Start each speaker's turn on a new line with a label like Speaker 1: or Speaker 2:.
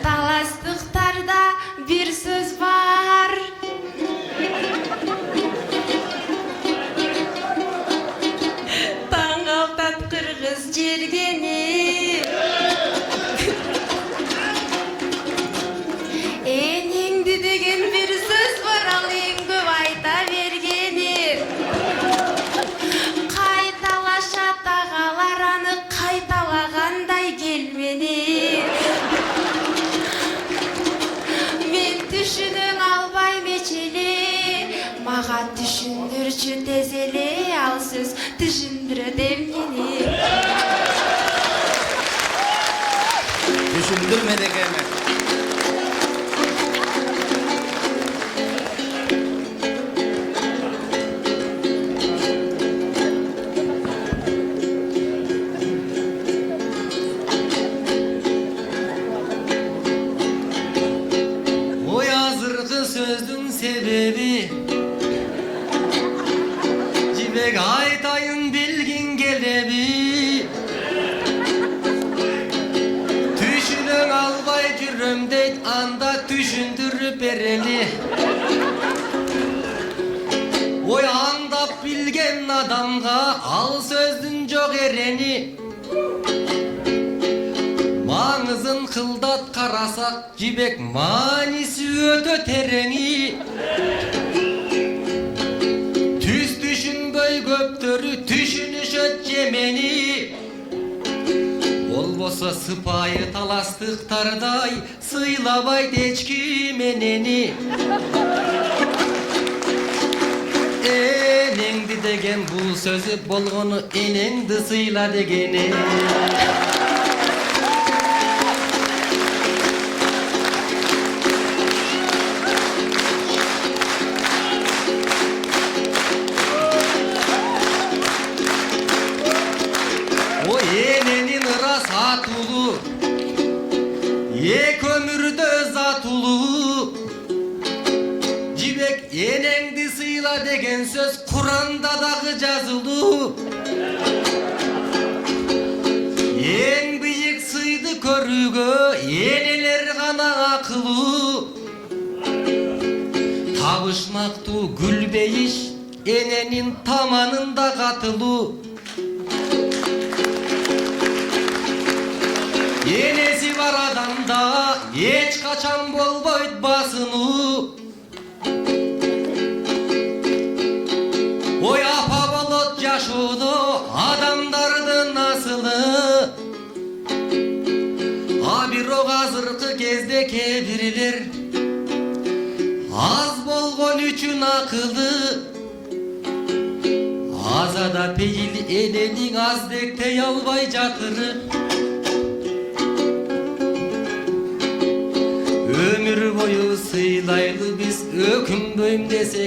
Speaker 1: Таластыктарда bir söz var. Таң калтат кыргыз жергени. Энеңди деген bir söz var, ал эң көп айта бергени. Кайталашат агалар аны кайталагандай келмени. Мен түшүнүң албайм эч эле, мага түшүндүрчү тез эле, ал сөз түшүндүрөт эмнени.
Speaker 2: Düşündürmedi gene.
Speaker 3: O yazırkı sözdün sebebi Cibek aytayın bilgin gelebi Düşünün albay cürümdeyt anda düşündürüp bereli Oy andap bilgen adamga al sözdün çok ereni Mаңызын кылдат карасак жибек мааниси өтө тереңи Түз түшүнбөй көптөрү түшүнүшөт жемени Болбосо сыпайы таластыктардай сыйлабайт эч ким энени Энеңди деген бул сөзү болгону энеңди сыйла дегени O enenин ырас атулу, эки өмүрдө затулу. Жибек энеңди сыйла деген сөз Куранда дагы жазылуу. Эң бийик сыйды көрүүгө энелер гана акылуу. Табышмактуу гүлбейиш эненин таманында катылуу. Enesi var adamda hiç kaçan bolboyt basını Oy apa bolot yaşudu adamdardın nasılı Abir o gazırkı kezde kebiriler Az bolgon üçün akıllı Azada peyil enenin azdekte yalbay jatırı Ömür boyu sıylaylı biz ökünböym desek